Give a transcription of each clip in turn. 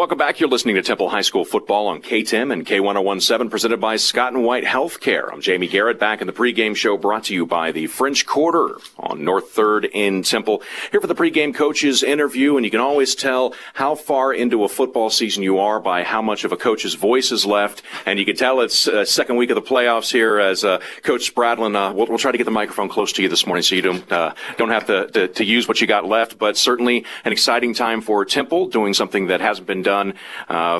Welcome back. You're listening to Temple High School football on KTIM and K1017, presented by Scott & White Healthcare. I'm Jamie Garrett, back in the pregame show, brought to you by the French Quarter on North 3rd in Temple. Here for the pregame coaches interview, and you can always tell how far into a football season you are by how much of a coach's voice is left. And you can tell it's second week of the playoffs here as Coach Spradlin. We'll try to get the microphone close to you this morning so you don't have to use what you got left. But certainly an exciting time for Temple, doing something that hasn't been done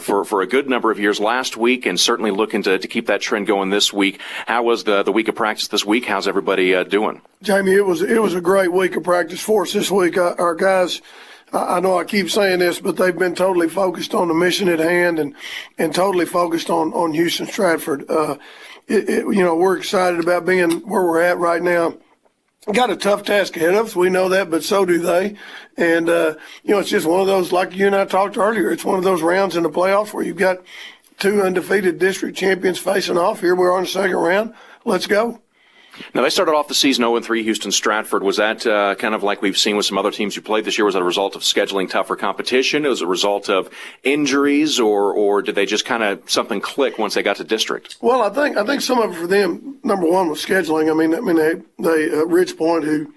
for a good number of years last week, and certainly looking to keep that trend going this week. How was the week of practice this week? How's everybody doing? Jamie, it was a great week of practice for us this week. Our guys, I know I keep saying this, but they've been totally focused on the mission at hand and totally focused on Houston Stratford. We're excited about being where we're at right now. Got a tough task ahead of us. We know that, but so do they. And, it's just one of those, like you and I talked earlier, it's one of those rounds in the playoffs where you've got two undefeated district champions facing off. Here we're on the second round. Let's go. Now, they started off the season 0-3, Houston Stratford. Was that kind of like we've seen with some other teams you played this year? Was that a result of scheduling tougher competition? Was it a result of injuries, or did they just kind of something click once they got to district? Well, I think some of it for them, number one, was scheduling. They Ridge Point, who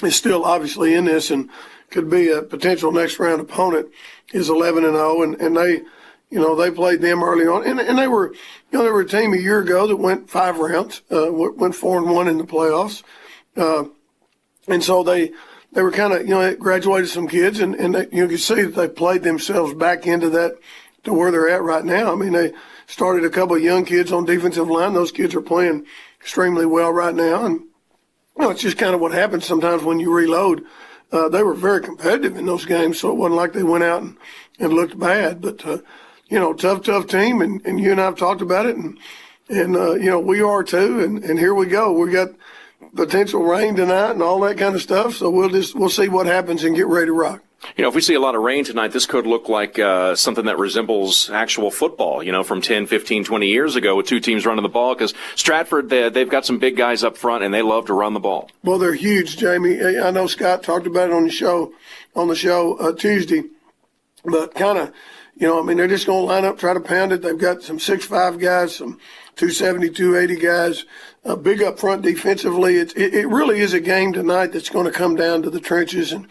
is still obviously in this and could be a potential next round opponent, is 11-0, and they. They played them early on, and they were a team a year ago that went 5 rounds, went 4-1 in the playoffs, and so they were kind of graduated some kids, and you can see that they played themselves back into that to where they're at right now. I mean, they started a couple of young kids on defensive line. Those kids are playing extremely well right now, and it's just kind of what happens sometimes when you reload. They were very competitive in those games, so it wasn't like they went out and looked bad, but. Tough team, and you and I have talked about it, and we are too, and here we go. We got potential rain tonight and all that kind of stuff, so we'll see what happens and get ready to rock. If we see a lot of rain tonight, this could look like something that resembles actual football, from 10, 15, 20 years ago with two teams running the ball, because Stratford, they've got some big guys up front, and they love to run the ball. Well, they're huge, Jamie. I know Scott talked about it on the show Tuesday, but kind of, they're just going to line up, try to pound it. They've got some 6'5" guys, some 270, 280 guys, big up front defensively. It really is a game tonight that's going to come down to the trenches. And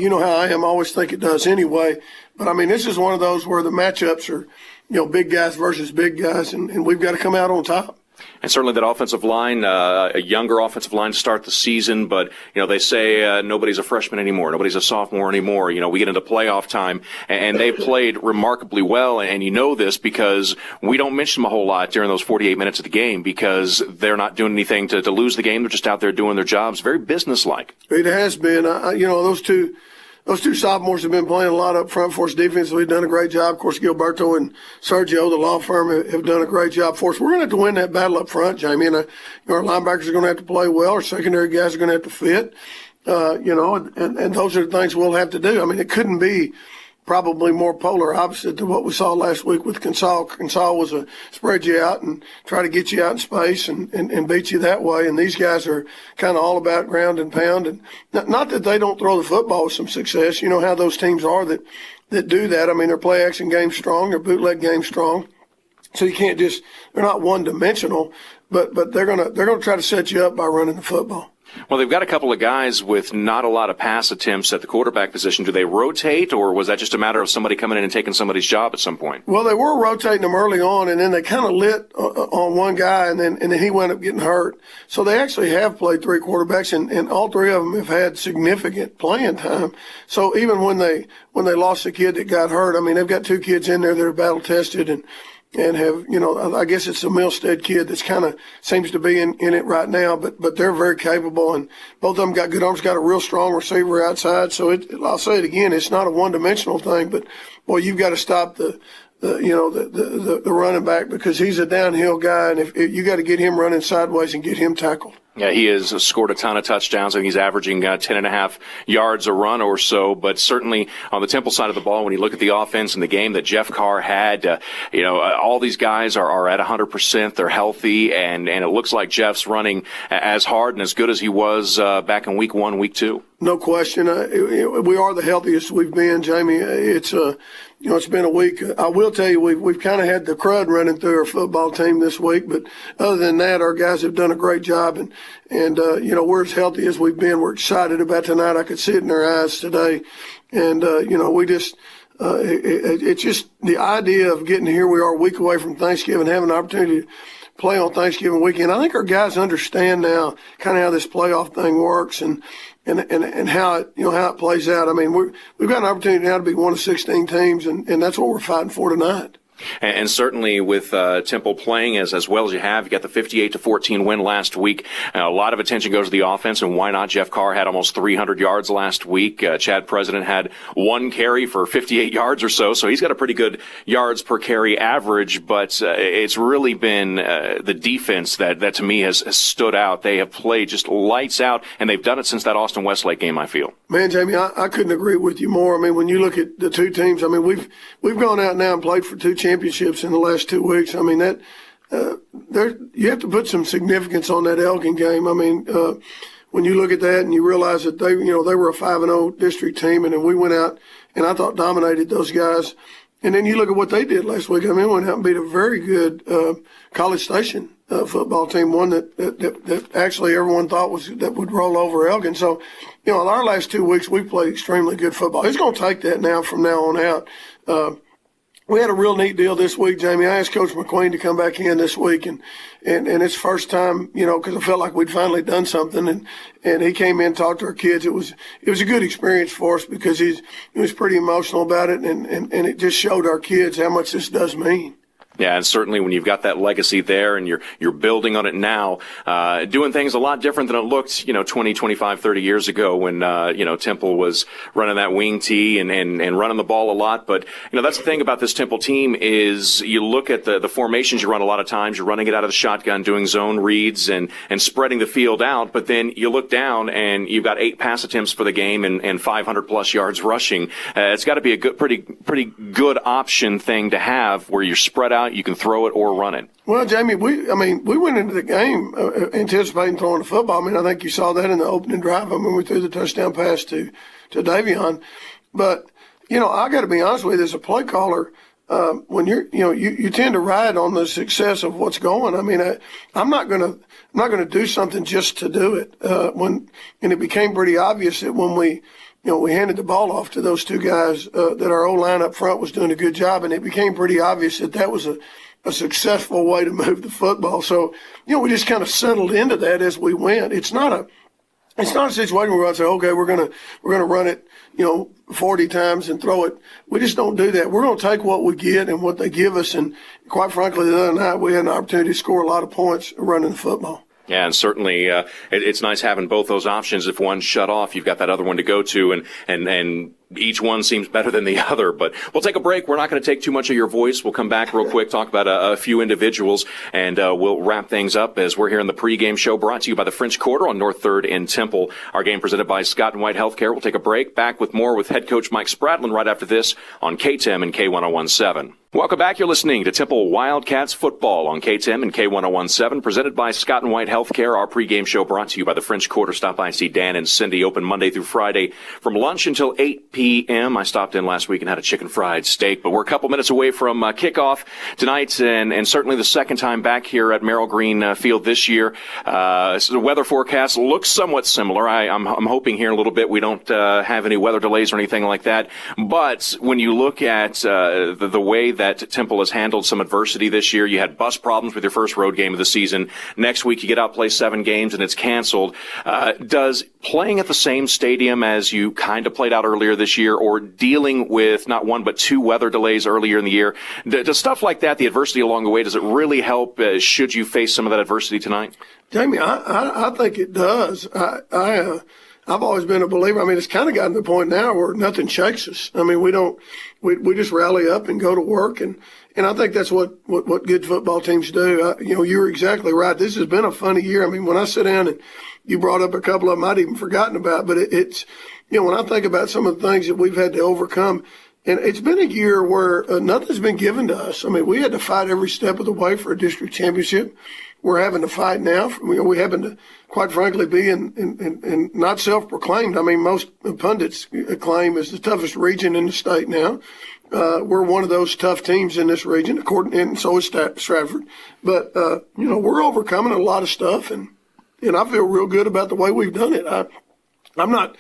you know how I am. I always think it does anyway. But, this is one of those where the matchups are, big guys versus big guys, and we've got to come out on top. And certainly that offensive line, a younger offensive line to start the season, but, they say nobody's a freshman anymore, nobody's a sophomore anymore. We get into playoff time, and they've played remarkably well, and you know this because we don't mention them a whole lot during those 48 minutes of the game because they're not doing anything to lose the game. They're just out there doing their jobs, very businesslike. It has been. Those two sophomores have been playing a lot up front for us defensively. Done a great job. Of course, Gilberto and Sergio, the law firm, have done a great job for us. We're going to have to win that battle up front, Jamie. And our linebackers are going to have to play well. Our secondary guys are going to have to fit. And those are the things we'll have to do. It couldn't be probably more polar opposite to what we saw last week with Consol. Consol was a spread you out and try to get you out in space and beat you that way. And these guys are kind of all about ground and pound. And not that they don't throw the football with some success. You know how those teams are that do that. Their play action game's strong, their bootleg game's strong. So you can't they're not one dimensional, but they're gonna try to set you up by running the football. Well, they've got a couple of guys with not a lot of pass attempts at the quarterback position. Do they rotate, or was that just a matter of somebody coming in and taking somebody's job at some point? Well, they were rotating them early on, and then they kind of lit on one guy, and then he wound up getting hurt. So they actually have played 3 quarterbacks, and all 3 of them have had significant playing time. So even when they lost the kid that got hurt, they've got 2 kids in there that are battle tested and have, I guess it's the Milstead kid that's kind of seems to be in it right now, but they're very capable, and both of them got good arms, got a real strong receiver outside. So I'll say it again, it's not a one-dimensional thing, but boy, you've got to stop the running back because he's a downhill guy, and if you got to get him running sideways and get him tackled. Yeah, he has scored a ton of touchdowns. I think he's averaging 10.5 yards a run or so. But certainly on the Temple side of the ball, when you look at the offense and the game that Jeff Carr had, all these guys are at 100%. They're healthy, and it looks like Jeff's running as hard and as good as he was back in week 1, week 2. No question. We are the healthiest we've been, Jamie. It's been a week. I will tell you, we've kind of had the crud running through our football team this week, but other than that, our guys have done a great job, and we're as healthy as we've been. We're excited about tonight. I could see it in their eyes today, and we just. It's just the idea of getting here. We are a week away from Thanksgiving, having an opportunity to play on Thanksgiving weekend. I think our guys understand now kind of how this playoff thing works and how it plays out. I mean, we've got an opportunity now to be one of 16 teams, and that's what we're fighting for tonight. And certainly with Temple playing as well as you have, you got the 58-14 win last week. A lot of attention goes to the offense, and why not? Jeff Carr had almost 300 yards last week. Chad President had 1 carry for 58 yards or so he's got a pretty good yards per carry average. But it's really been the defense that to me has stood out. They have played just lights out, and they've done it since that Austin Westlake game, I feel. Man, Jamie, I couldn't agree with you more. I mean, when you look at the two teams, I mean, we've gone out now and played for 2 championships in the last 2 weeks. I mean, that you have to put some significance on that Elgin game. I mean, when you look at that and you realize that they were a 5-0 district team, and then we went out and I thought dominated those guys. And then you look at what they did last week. I mean, went out and beat a very good College Station football team, one that actually everyone thought that would roll over Elgin. So, our last 2 weeks we've played extremely good football. It's going to take that now from now on out. We had a real neat deal this week, Jamie. I asked Coach McQueen to come back in this week, and it's first time, because I felt like we'd finally done something, and he came in and talked to our kids. It was a good experience for us because he was pretty emotional about it, and it just showed our kids how much this does mean. Yeah, and certainly when you've got that legacy there and you're building on it now, doing things a lot different than it looked, 20, 25, 30 years ago when, Temple was running that wing tee and running the ball a lot. But, that's the thing about this Temple team is you look at the formations you run a lot of times. You're running it out of the shotgun, doing zone reads and spreading the field out. But then you look down and you've got 8 pass attempts for the game and 500 plus yards rushing. It's got to be a good, pretty good option thing to have where you're spread out. You can throw it or run it. Well, Jamie, we went into the game anticipating throwing the football. I mean, I think you saw that in the opening drive. I mean, we threw the touchdown pass to Davion. But, I got to be honest with you, as a play caller, when you tend to ride on the success of what's going. I mean, I'm not going to do something just to do it. And it became pretty obvious that when we handed the ball off to those 2 guys, that our O-line up front was doing a good job, and it became pretty obvious that was a successful way to move the football. So, we just kind of settled into that as we went. It's not a situation where we're going to say, okay, we're going to run it, 40 times and throw it. We just don't do that. We're going to take what we get and what they give us. And quite frankly, the other night we had an opportunity to score a lot of points running the football. Yeah, and certainly it's nice having both those options. If one's shut off, you've got that other one to go to, and each one seems better than the other. But we'll take a break. We're not going to take too much of your voice. We'll come back real quick, talk about a few individuals, and we'll wrap things up as we're here in the pregame show brought to you by the French Quarter on North 3rd in Temple. Our game presented by Scott & White Healthcare. We'll take a break. Back with more with head coach Mike Spradlin right after this on KTEM and K1017. Welcome back. You're listening to Temple Wildcats football on KTEM and K1017, presented by Scott & White Healthcare. Our pregame show brought to you by the French Quarter. Stop by and see Dan and Cindy, open Monday through Friday from lunch until 8 p.m. I stopped in last week and had a chicken fried steak, but we're a couple minutes away from kickoff tonight, and certainly the second time back here at Merrill Green Field this year. So the weather forecast looks somewhat similar. I'm hoping here in a little bit we don't have any weather delays or anything like that. But when you look at the way that Temple has handled some adversity this year, you had bus problems with your first road game of the season. Next week you get out, play 7 games, and it's canceled. Does playing at the same stadium as you kind of played out earlier this year, or dealing with not 1 but 2 weather delays earlier in the year, does stuff like that, the adversity along the way, does it really help should you face some of that adversity tonight? Jamie, I think it does. I I've always been a believer. I mean, it's kind of gotten to the point now where nothing shakes us. I mean, we just rally up and go to work. And I think that's what good football teams do. You're exactly right. This has been a funny year. I mean, when I sit down and you brought up a couple of them I'd even forgotten about, but it's, when I think about some of the things that we've had to overcome, and it's been a year where nothing's been given to us. I mean, we had to fight every step of the way for a district championship. We're having to fight now. We happen to, quite frankly, be in not self-proclaimed. I mean, most pundits claim it's the toughest region in the state now. We're one of those tough teams in this region, and so is Stratford. But, we're overcoming a lot of stuff, and I feel real good about the way we've done it. I'm not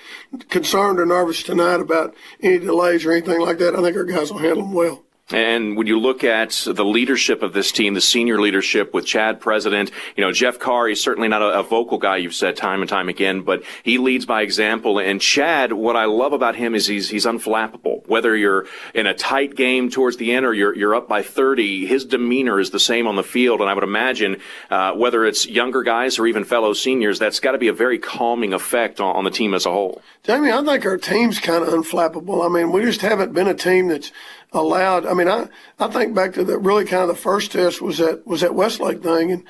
concerned or nervous tonight about any delays or anything like that. I think our guys will handle them well. And when you look at the leadership of this team, the senior leadership with Chad President, Jeff Carr, he's certainly not a vocal guy, you've said time and time again, but he leads by example. And Chad, what I love about him is he's unflappable. Whether you're in a tight game towards the end or you're up by 30, his demeanor is the same on the field. And I would imagine, whether it's younger guys or even fellow seniors, that's got to be a very calming effect on the team as a whole. Jamie, I think our team's kind of unflappable. I mean, we just haven't been a team that's allowed. I mean, I think back to the really kind of the first test was that Westlake thing. And,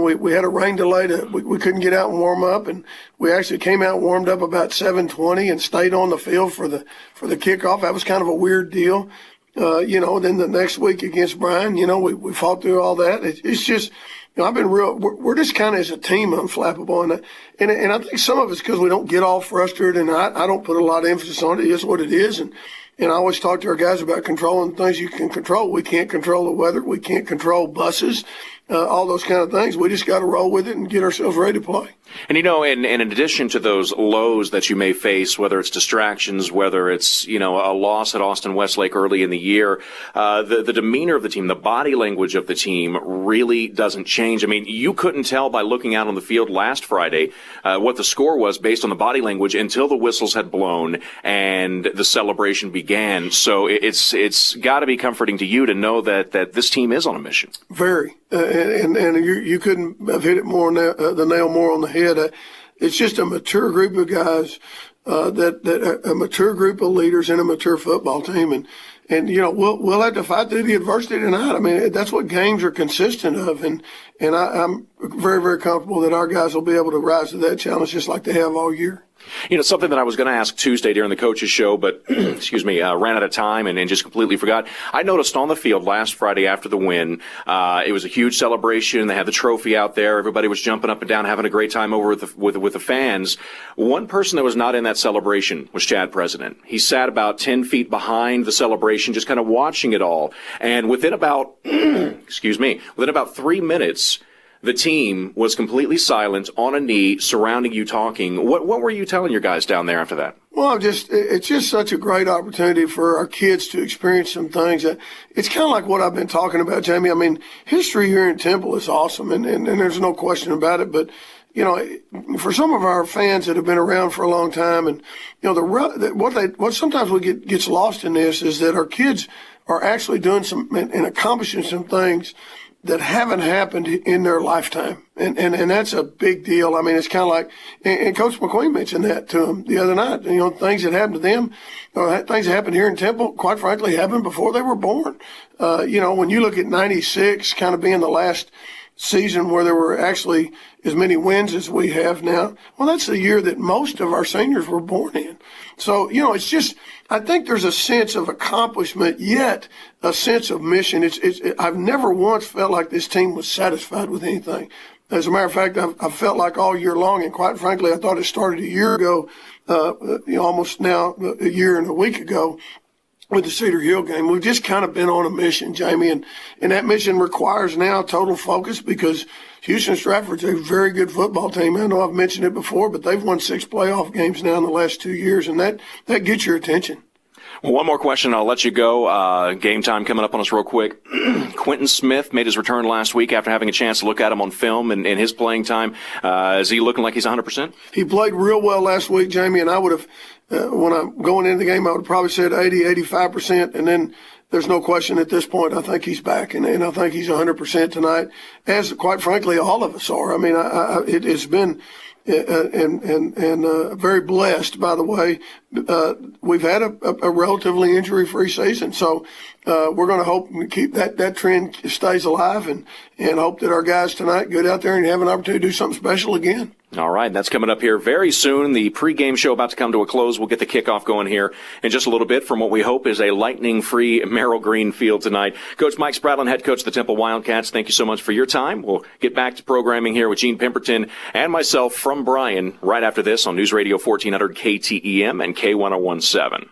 we had a rain delay we couldn't get out and warm up. And we actually came out and warmed up about 7:20 and stayed on the field for the kickoff. That was kind of a weird deal. Then the next week against Bryan, we fought through all that. It's just, I've been we're just kind of as a team unflappable. And I think some of it's because we don't get all frustrated, and I don't put a lot of emphasis on it. It is what it is. And I always talk to our guys about controlling things you can control. We can't control the weather. We can't control buses, all those kind of things. We just got to roll with it and get ourselves ready to play. And, and in addition to those lows that you may face, whether it's distractions, whether it's, a loss at Austin Westlake early in the year, the demeanor of the team, the body language of the team really doesn't change. I mean, you couldn't tell by looking out on the field last Friday what the score was based on the body language until the whistles had blown and the celebration began. So it's got to be comforting to you to know that this team is on a mission. Very. And you couldn't have hit it more the nail more on the head. It's just a mature group of guys, that a mature group of leaders in a mature football team, and we'll have to fight through the adversity tonight. I mean, that's what games are consistent of, and I'm very, very comfortable that our guys will be able to rise to that challenge just like they have all year. Something that I was going to ask Tuesday during the coaches show, but ran out of time and just completely forgot. I noticed on the field last Friday after the win, it was a huge celebration. They had the trophy out there. Everybody was jumping up and down, having a great time over with the fans. One person that was not in that celebration was Chad President. He sat about 10 feet behind the celebration, just kind of watching it all. And within about, within about 3 minutes, the team was completely silent, on a knee, surrounding you, talking. What were you telling your guys down there after that? Well, it's just such a great opportunity for our kids to experience some things. It's kind of like what I've been talking about, Jamie. I mean, history here in Temple is awesome, and there's no question about it. But, for some of our fans that have been around for a long time, and, what sometimes gets lost in this is that our kids are actually doing some and accomplishing some things that haven't happened in their lifetime. And that's a big deal. I mean, it's kind of like, and Coach McQueen mentioned that to them the other night. Things that happened to them, things that happened here in Temple, quite frankly, happened before they were born. When you look at 96 kind of being the last season where there were actually as many wins as we have now, well, that's the year that most of our seniors were born in. So, it's just, I think there's a sense of accomplishment, yet a sense of mission. I've never once felt like this team was satisfied with anything. As a matter of fact, I've felt like all year long, and quite frankly, I thought it started a year ago, almost now a year and a week ago, with the Cedar Hill game. We've just kind of been on a mission, Jamie, and that mission requires now total focus because Houston Stratford's a very good football team. I know I've mentioned it before, but they've won 6 playoff games now in the last 2 years, and that gets your attention. Well, one more question, I'll let you go. Game time coming up on us real quick. Quentin Smith made his return last week after having a chance to look at him on film and his playing time. Is he looking like he's 100%? He played real well last week, Jamie, and I would have, when I'm going into the game, I would have probably said 80, 85%, and then there's no question at this point. I think he's back, and I think he's 100% tonight, as quite frankly all of us are. I mean, it has been and very blessed, by the way. We've had a relatively injury-free season, so we're going to hope and keep that trend stays alive, and hope that our guys tonight get out there and have an opportunity to do something special again. All right, that's coming up here very soon. The pregame show about to come to a close. We'll get the kickoff going here in just a little bit from what we hope is a lightning-free Merrill Green field tonight. Coach Mike Spradlin, head coach of the Temple Wildcats, thank you so much for your time. We'll get back to programming here with Gene Pemberton and myself from Bryan right after this on News Radio 1400 KTEM and K1017.